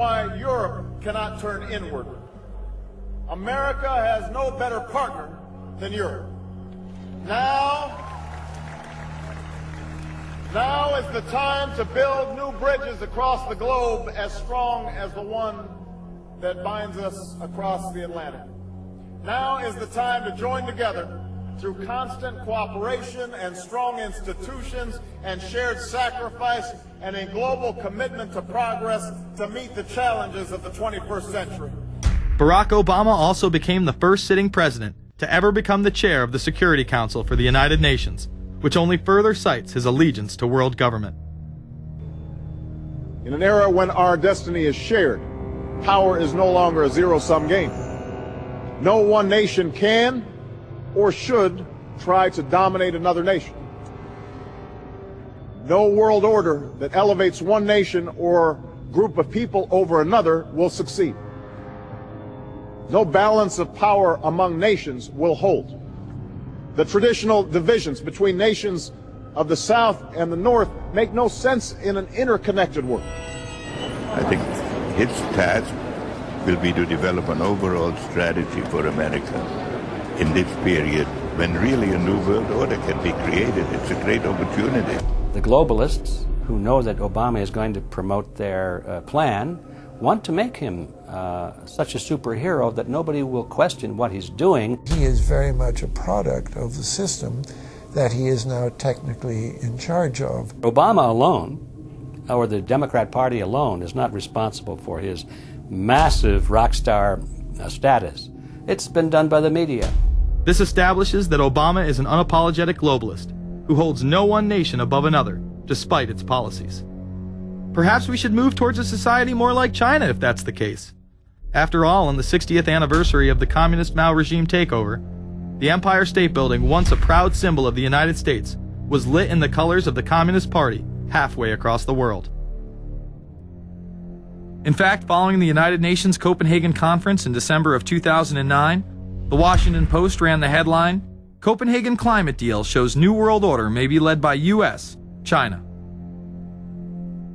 why Europe cannot turn inward. America has no better partner than Europe. Now is the time to build new bridges across the globe as strong as the one that binds us across the Atlantic. Now is the time to join together through constant cooperation and strong institutions and shared sacrifice and a global commitment to progress to meet the challenges of the 21st century. Barack Obama also became the first sitting president to ever become the chair of the Security Council for the United Nations, which only further cites his allegiance to world government. In an era when our destiny is shared, power is no longer a zero-sum game. No one nation can or should try to dominate another nation. No world order that elevates one nation or group of people over another will succeed. No balance of power among nations will hold. The traditional divisions between nations of the South and the North make no sense in an interconnected world. I think his task will be to develop an overall strategy for America in this period when really a new world order can be created. It's a great opportunity. The globalists, who know that Obama is going to promote their plan, want to make him such a superhero that nobody will question what he's doing. He is very much a product of the system that he is now technically in charge of. Obama alone, or the Democrat Party alone, is not responsible for his massive rock star status. It's been done by the media. This establishes that Obama is an unapologetic globalist who holds no one nation above another, despite its policies. Perhaps we should move towards a society more like China if that's the case. After all, on the 60th anniversary of the communist Mao regime takeover, the Empire State Building, once a proud symbol of the United States, was lit in the colors of the Communist Party halfway across the world. In fact, following the United Nations Copenhagen Conference in December of 2009, the Washington Post ran the headline, "Copenhagen Climate Deal Shows New World Order May Be Led by U.S., China."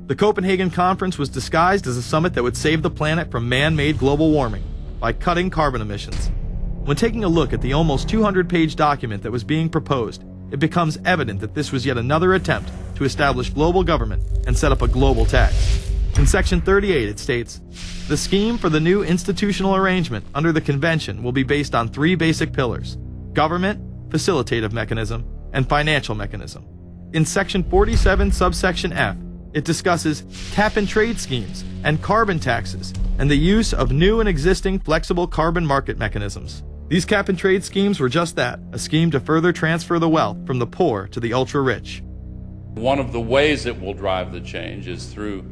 The Copenhagen Conference was disguised as a summit that would save the planet from man-made global warming by cutting carbon emissions. When taking a look at the almost 200-page document that was being proposed, it becomes evident that this was yet another attempt to establish global government and set up a global tax. In Section 38, it states, "The scheme for the new institutional arrangement under the Convention will be based on three basic pillars: government, facilitative mechanism, and financial mechanism." In Section 47, subsection F, it discusses cap-and-trade schemes and carbon taxes and the use of new and existing flexible carbon market mechanisms. These cap-and-trade schemes were just that, a scheme to further transfer the wealth from the poor to the ultra-rich. One of the ways it will drive the change is through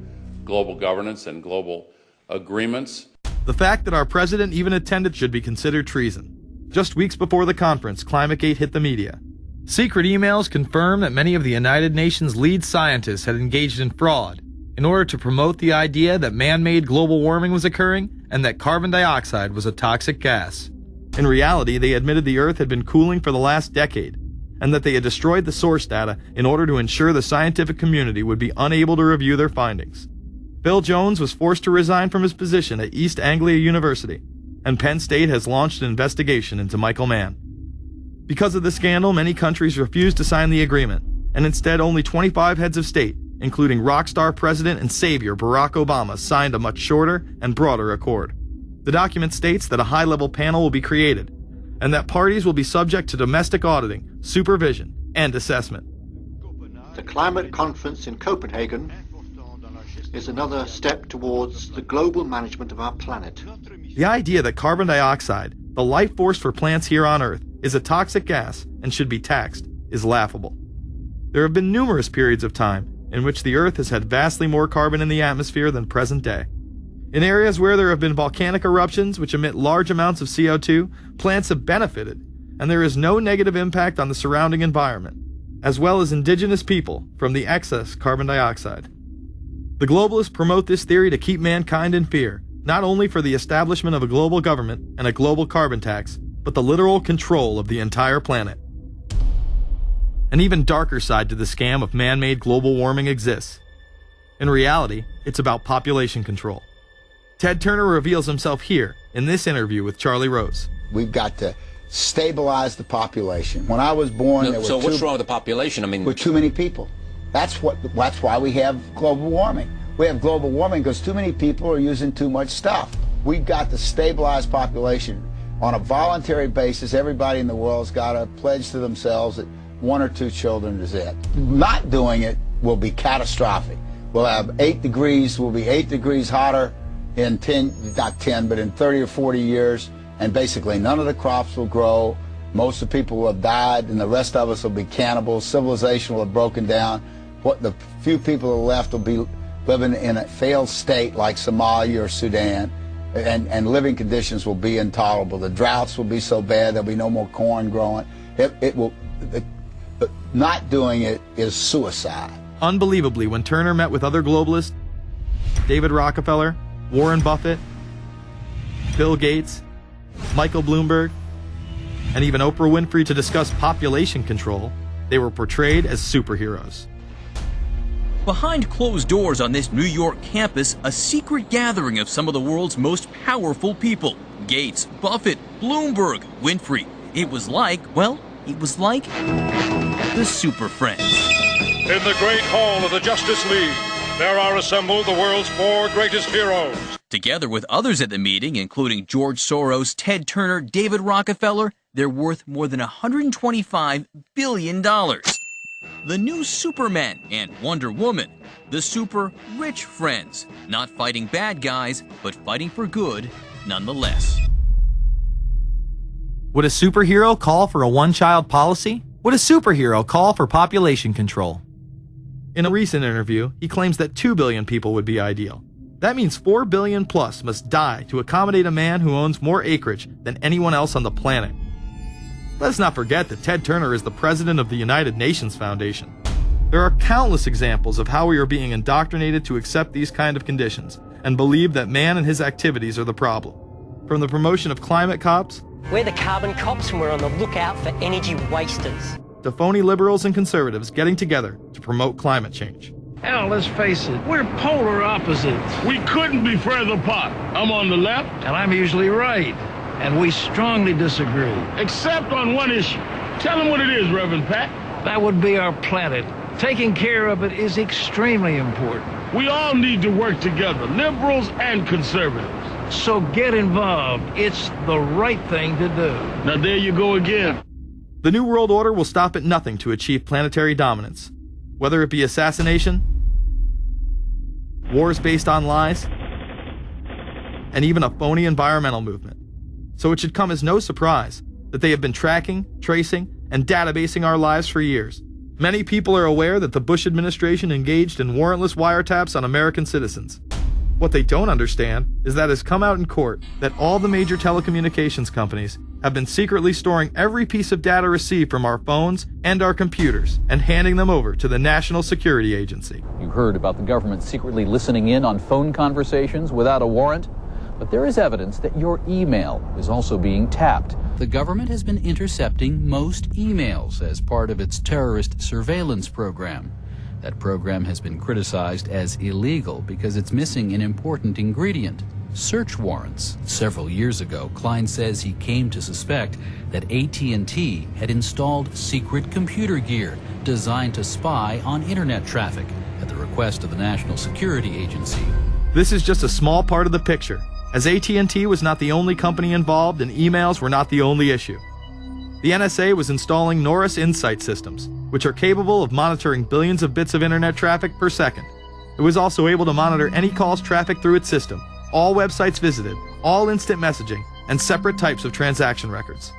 global governance and global agreements. The fact that our president even attended should be considered treason. Just weeks before the conference, ClimateGate hit the media. Secret emails confirm that many of the United Nations lead scientists had engaged in fraud in order to promote the idea that man-made global warming was occurring and that carbon dioxide was a toxic gas. In reality, they admitted the Earth had been cooling for the last decade and that they had destroyed the source data in order to ensure the scientific community would be unable to review their findings. Bill Jones was forced to resign from his position at East Anglia University, and Penn State has launched an investigation into Michael Mann. Because of the scandal, many countries refused to sign the agreement, and instead only 25 heads of state, including rock star president and savior Barack Obama, signed a much shorter and broader accord. The document states that a high-level panel will be created, and that parties will be subject to domestic auditing, supervision, and assessment. The climate conference in Copenhagen is another step towards the global management of our planet. The idea that carbon dioxide, the life force for plants here on Earth, is a toxic gas and should be taxed is laughable. There have been numerous periods of time in which the Earth has had vastly more carbon in the atmosphere than present day. In areas where there have been volcanic eruptions which emit large amounts of CO2, plants have benefited, and there is no negative impact on the surrounding environment, as well as indigenous people, from the excess carbon dioxide. The globalists promote this theory to keep mankind in fear, not only for the establishment of a global government and a global carbon tax, but the literal control of the entire planet. An even darker side to the scam of man-made global warming exists. In reality, it's about population control. Ted Turner reveals himself here in this interview with Charlie Rose. We've got to stabilize the population. When I was born, there were what's wrong with the population? I mean, with too many people. That's why we have global warming. We have global warming because too many people are using too much stuff. We've got to stabilize population on a voluntary basis. Everybody in the world's got to pledge to themselves that 1 or 2 children is it. Not doing it will be catastrophic. We'll have 8 degrees. We'll be 8 degrees hotter in 30 or 40 years, and basically none of the crops will grow. Most of the people will have died, and the rest of us will be cannibals. Civilization will have broken down. What the few people who are left will be living in a failed state like Somalia or Sudan, and living conditions will be intolerable. The droughts will be so bad there'll be no more corn growing. Not doing it is suicide. Unbelievably, when Turner met with other globalists, David Rockefeller, Warren Buffett, Bill Gates, Michael Bloomberg, and even Oprah Winfrey to discuss population control, they were portrayed as superheroes. Behind closed doors on this New York campus, a secret gathering of some of the world's most powerful people. Gates, Buffett, Bloomberg, Winfrey. It was like the Super Friends. In the great hall of the Justice League, there are assembled the world's 4 greatest heroes. Together with others at the meeting, including George Soros, Ted Turner, David Rockefeller, they're worth more than $125 billion. The new Superman and Wonder Woman, the super rich friends, not fighting bad guys, but fighting for good nonetheless. Would a superhero call for a one-child policy? Would a superhero call for population control? In a recent interview, he claims that 2 billion people would be ideal. That means 4 billion plus must die to accommodate a man who owns more acreage than anyone else on the planet. Let us not forget that Ted Turner is the president of the United Nations Foundation. There are countless examples of how we are being indoctrinated to accept these kind of conditions and believe that man and his activities are the problem. From the promotion of climate cops, we're the carbon cops and we're on the lookout for energy wasters, to phony liberals and conservatives getting together to promote climate change. Hell, let's face it, we're polar opposites. We couldn't be further apart. I'm on the left, and I'm usually right. And we strongly disagree. Except on one issue. Tell them what it is, Reverend Pat. That would be our planet. Taking care of it is extremely important. We all need to work together, liberals and conservatives. So get involved. It's the right thing to do. Now there you go again. The New World Order will stop at nothing to achieve planetary dominance. Whether it be assassination, wars based on lies, and even a phony environmental movement. So it should come as no surprise that they have been tracking, tracing, and databasing our lives for years. Many people are aware that the Bush administration engaged in warrantless wiretaps on American citizens. What they don't understand is that it has come out in court that all the major telecommunications companies have been secretly storing every piece of data received from our phones and our computers and handing them over to the National Security Agency. You heard about the government secretly listening in on phone conversations without a warrant. But there is evidence that your email is also being tapped. The government has been intercepting most emails as part of its terrorist surveillance program. That program has been criticized as illegal because it's missing an important ingredient: search warrants. Several years ago, Klein says he came to suspect that AT&T had installed secret computer gear designed to spy on internet traffic at the request of the National Security Agency. This is just a small part of the picture, as AT&T was not the only company involved and emails were not the only issue. The NSA was installing Norris Insight systems, which are capable of monitoring billions of bits of internet traffic per second. It was also able to monitor any calls traffic through its system, all websites visited, all instant messaging, and separate types of transaction records.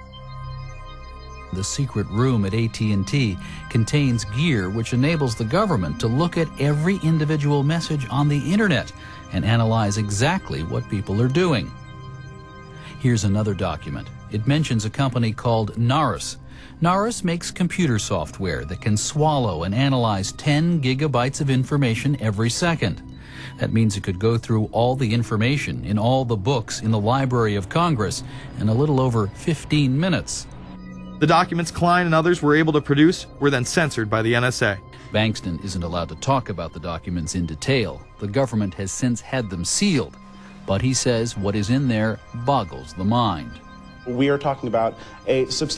The secret room at AT&T contains gear which enables the government to look at every individual message on the internet and analyze exactly what people are doing. Here's another document. It mentions a company called Narus. Narus makes computer software that can swallow and analyze 10 gigabytes of information every second. That means it could go through all the information in all the books in the Library of Congress in a little over 15 minutes. The documents Klein and others were able to produce were then censored by the NSA. Bankston isn't allowed to talk about the documents in detail. The government has since had them sealed. but he says what is in there boggles the mind. We are talking about a substantial